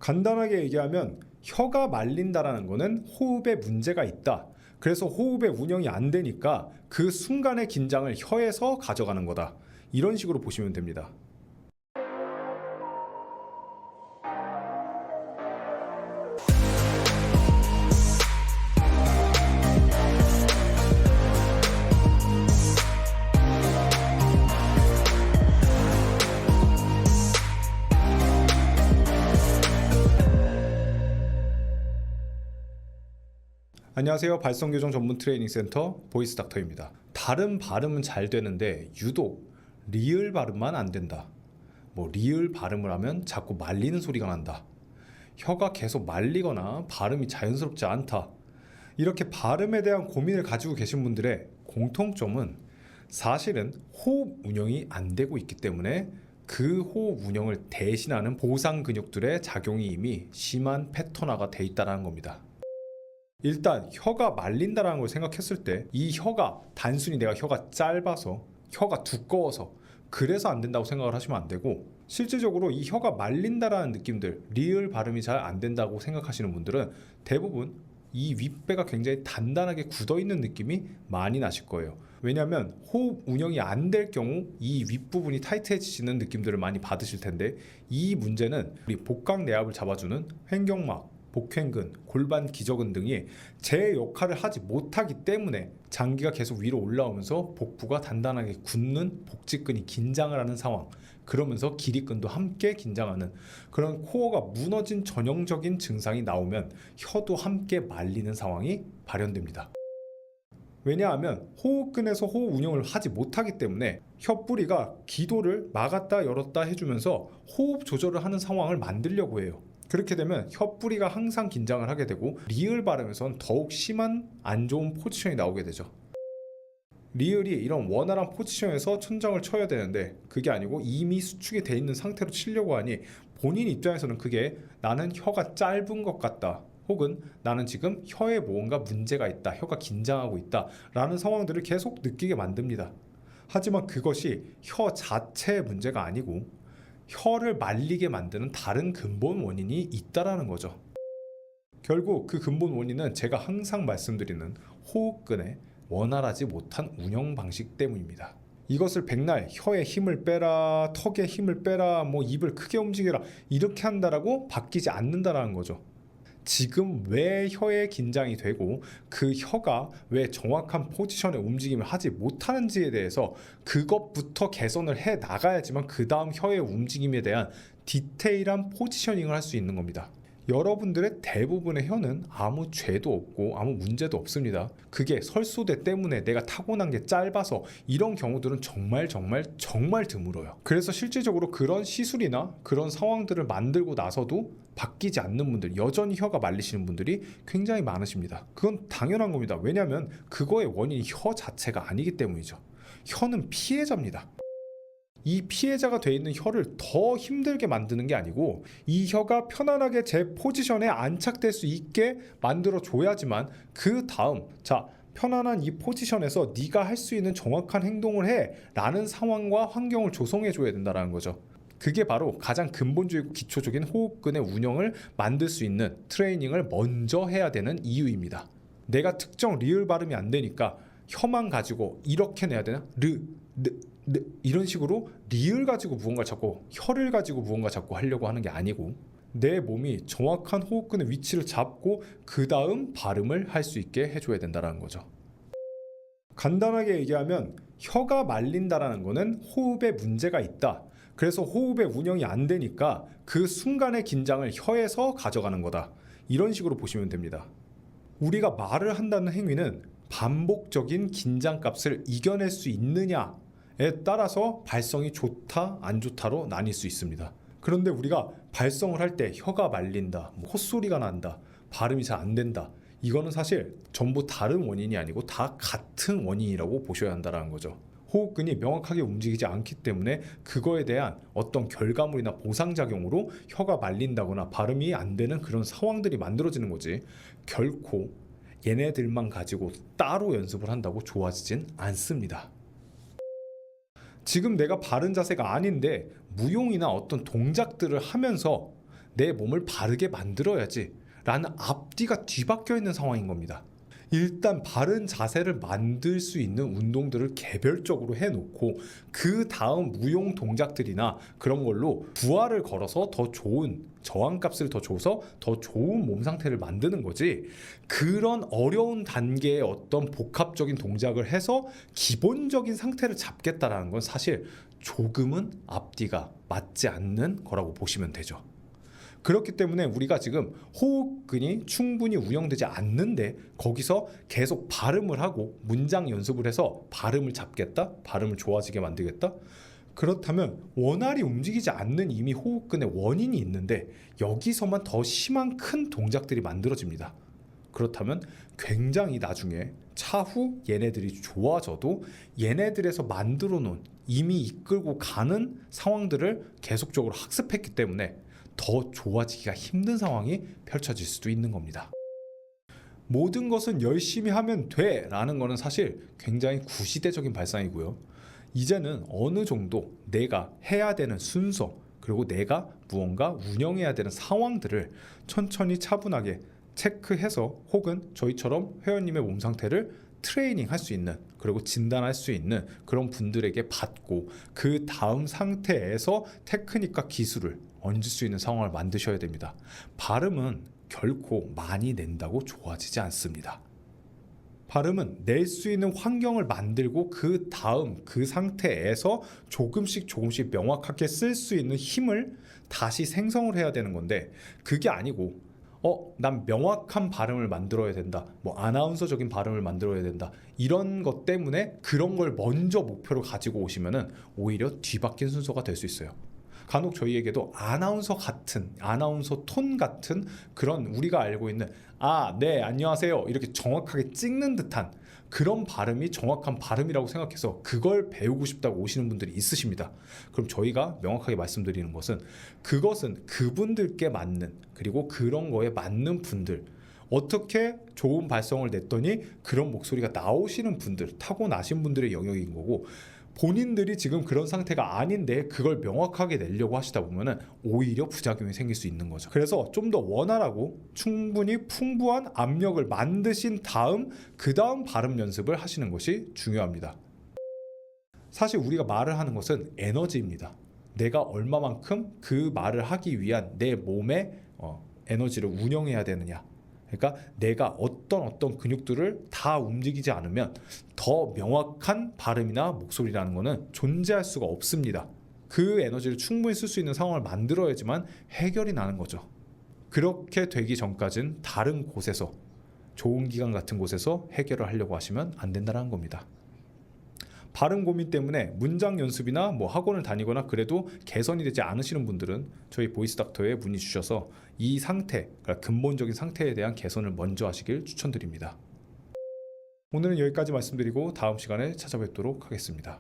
간단하게 얘기하면 혀가 말린다라는 거는 호흡에 문제가 있다. 그래서 호흡의 운영이 안 되니까 그 순간의 긴장을 혀에서 가져가는 거다. 이런 식으로 보시면 됩니다. 안녕하세요. 발성교정 전문 트레이닝 센터 보이스 닥터입니다. 다른 발음은 잘 되는데 유독 리을 발음만 안 된다. 리을 발음을 하면 자꾸 말리는 소리가 난다. 혀가 계속 말리거나 발음이 자연스럽지 않다. 이렇게 발음에 대한 고민을 가지고 계신 분들의 공통점은 사실은 호흡 운영이 안 되고 있기 때문에 그 호흡 운영을 대신하는 보상 근육들의 작용이 이미 심한 패턴화가 돼 있다는 겁니다. 일단 혀가 말린다라는 걸 생각했을 때 이 혀가 단순히 내가 혀가 짧아서 혀가 두꺼워서 그래서 안 된다고 생각을 하시면 안 되고, 실질적으로 이 혀가 말린다라는 느낌들, 리을 발음이 잘 안 된다고 생각하시는 분들은 대부분 이 윗배가 굉장히 단단하게 굳어 있는 느낌이 많이 나실 거예요. 왜냐하면 호흡 운영이 안 될 경우 이 윗부분이 타이트해지는 느낌들을 많이 받으실 텐데, 이 문제는 우리 복강 내압을 잡아주는 횡격막, 복횡근, 골반 기저근 등이 제 역할을 하지 못하기 때문에 장기가 계속 위로 올라오면서 복부가 단단하게 굳는 복직근이 긴장을 하는 상황, 그러면서 기립근도 함께 긴장하는 그런 코어가 무너진 전형적인 증상이 나오면 혀도 함께 말리는 상황이 발현됩니다. 왜냐하면 호흡근에서 호흡 운영을 하지 못하기 때문에 혀뿌리가 기도를 막았다 열었다 해주면서 호흡 조절을 하는 상황을 만들려고 해요. 그렇게 되면 혀뿌리가 항상 긴장을 하게 되고 리을 발음에선 더욱 심한 안 좋은 포지션이 나오게 되죠. 리을이 이런 원활한 포지션에서 천장을 쳐야 되는데 그게 아니고 이미 수축이 돼 있는 상태로 치려고 하니 본인 입장에서는 그게 나는 혀가 짧은 것 같다, 혹은 나는 지금 혀에 뭔가 문제가 있다, 혀가 긴장하고 있다 라는 상황들을 계속 느끼게 만듭니다. 하지만 그것이 혀 자체의 문제가 아니고 혀를 말리게 만드는 다른 근본 원인이 있다라는 거죠. 결국 그 근본 원인은 제가 항상 말씀드리는 호흡근의 원활하지 못한 운영 방식 때문입니다. 이것을 백날 혀에 힘을 빼라, 턱에 힘을 빼라, 입을 크게 움직여라 이렇게 한다라고 바뀌지 않는다라는 거죠. 지금 왜 혀에 긴장이 되고 그 혀가 왜 정확한 포지션의 움직임을 하지 못하는지에 대해서 그것부터 개선을 해 나가야지만 그 다음 혀의 움직임에 대한 디테일한 포지셔닝을 할 수 있는 겁니다. 여러분들의 대부분의 혀는 아무 죄도 없고 아무 문제도 없습니다. 그게 설소대 때문에 내가 타고난 게 짧아서 이런 경우들은 정말 드물어요. 그래서 실질적으로 그런 시술이나 그런 상황들을 만들고 나서도 바뀌지 않는 분들, 여전히 혀가 말리시는 분들이 굉장히 많으십니다. 그건 당연한 겁니다. 왜냐하면 그거의 원인이 혀 자체가 아니기 때문이죠. 혀는 피해자입니다. 이 피해자가 돼 있는 혀를 더 힘들게 만드는 게 아니고 이 혀가 편안하게 제 포지션에 안착될 수 있게 만들어 줘야지만 그 다음 편안한 이 포지션에서 네가 할 수 있는 정확한 행동을 해 라는 상황과 환경을 조성해 줘야 된다는 거죠. 그게 바로 가장 근본적이고 기초적인 호흡근의 운영을 만들 수 있는 트레이닝을 먼저 해야 되는 이유입니다. 내가 특정 리을 발음이 안 되니까 혀만 가지고 이렇게 내야 되나? 이런 식으로 리을 가지고 무언가 자꾸, 혀를 가지고 무언가 자꾸 하려고 하는 게 아니고 내 몸이 정확한 호흡근의 위치를 잡고 그 다음 발음을 할 수 있게 해줘야 된다는 거죠. 간단하게 얘기하면 혀가 말린다라는 거는 호흡에 문제가 있다. 그래서 호흡의 운영이 안 되니까 그 순간의 긴장을 혀에서 가져가는 거다. 이런 식으로 보시면 됩니다. 우리가 말을 한다는 행위는 반복적인 긴장값을 이겨낼 수 있느냐에 따라서 발성이 좋다 안 좋다로 나뉠 수 있습니다. 그런데 우리가 발성을 할 때 혀가 말린다, 콧소리가 난다, 발음이 잘 안 된다, 이거는 사실 전부 다른 원인이 아니고 다 같은 원인이라고 보셔야 한다는 거죠. 호흡근이 명확하게 움직이지 않기 때문에 그거에 대한 어떤 결과물이나 보상작용으로 혀가 말린다거나 발음이 안 되는 그런 상황들이 만들어지는 거지, 결코 얘네들만 가지고 따로 연습을 한다고 좋아지진 않습니다. 지금 내가 바른 자세가 아닌데 무용이나 어떤 동작들을 하면서 내 몸을 바르게 만들어야지 라는 앞뒤가 뒤바뀌어 있는 상황인 겁니다. 일단 바른 자세를 만들 수 있는 운동들을 개별적으로 해놓고 그 다음 무용 동작들이나 그런 걸로 부하를 걸어서 더 좋은 저항값을 더 줘서 더 좋은 몸 상태를 만드는 거지, 그런 어려운 단계의 어떤 복합적인 동작을 해서 기본적인 상태를 잡겠다라는 건 사실 조금은 앞뒤가 맞지 않는 거라고 보시면 되죠. 그렇기 때문에 우리가 지금 호흡근이 충분히 운영되지 않는데 거기서 계속 발음을 하고 문장 연습을 해서 발음을 잡겠다, 발음을 좋아지게 만들겠다, 그렇다면 원활히 움직이지 않는 이미 호흡근의 원인이 있는데 여기서만 더 심한 큰 동작들이 만들어집니다. 그렇다면 굉장히 나중에 차후 얘네들이 좋아져도 얘네들에서 만들어 놓은 이미 이끌고 가는 상황들을 계속적으로 학습했기 때문에 더 좋아지기가 힘든 상황이 펼쳐질 수도 있는 겁니다. 모든 것은 열심히 하면 돼 라는 거는 사실 굉장히 구시대적인 발상이고요. 이제는 어느 정도 내가 해야 되는 순서, 그리고 내가 무언가 운영해야 되는 상황들을 천천히 차분하게 체크해서, 혹은 저희처럼 회원님의 몸 상태를 트레이닝 할 수 있는, 그리고 진단할 수 있는 그런 분들에게 받고 그 다음 상태에서 테크닉과 기술을 얹을 수 있는 상황을 만드셔야 됩니다. 발음은 결코 많이 낸다고 좋아지지 않습니다. 발음은 낼 수 있는 환경을 만들고 그 다음 그 상태에서 조금씩 명확하게 쓸 수 있는 힘을 다시 생성을 해야 되는 건데, 그게 아니고 난 명확한 발음을 만들어야 된다, 뭐 아나운서적인 발음을 만들어야 된다, 이런 것 때문에 그런 걸 먼저 목표로 가지고 오시면은 오히려 뒤바뀐 순서가 될 수 있어요. 간혹 저희에게도 아나운서 같은, 아나운서 톤 같은 그런 우리가 알고 있는 네 안녕하세요 이렇게 정확하게 찍는 듯한 그런 발음이 정확한 발음이라고 생각해서 그걸 배우고 싶다고 오시는 분들이 있으십니다. 그럼 저희가 명확하게 말씀드리는 것은, 그것은 그분들께 맞는, 그리고 그런 거에 맞는 분들, 어떻게 좋은 발성을 냈더니 그런 목소리가 나오시는 분들, 타고나신 분들의 영역인 거고, 본인들이 지금 그런 상태가 아닌데 그걸 명확하게 내려고 하시다 보면은 오히려 부작용이 생길 수 있는 거죠. 그래서 좀 더 원활하고 충분히 풍부한 압력을 만드신 다음 그 다음 발음 연습을 하시는 것이 중요합니다. 사실 우리가 말을 하는 것은 에너지입니다. 내가 얼마만큼 그 말을 하기 위한 내 몸의 에너지를 운영해야 되느냐, 그러니까 내가 어떤 근육들을 다 움직이지 않으면 더 명확한 발음이나 목소리라는 것은 존재할 수가 없습니다. 그 에너지를 충분히 쓸 수 있는 상황을 만들어야지만 해결이 나는 거죠. 그렇게 되기 전까지는 다른 곳에서, 좋은 기관 같은 곳에서 해결을 하려고 하시면 안 된다는 겁니다. 발음 고민 때문에 문장 연습이나 뭐 학원을 다니거나 그래도 개선이 되지 않으시는 분들은 저희 보이스닥터에 문의 주셔서 이 상태, 그러니까 근본적인 상태에 대한 개선을 먼저 하시길 추천드립니다. 오늘은 여기까지 말씀드리고 다음 시간에 찾아뵙도록 하겠습니다.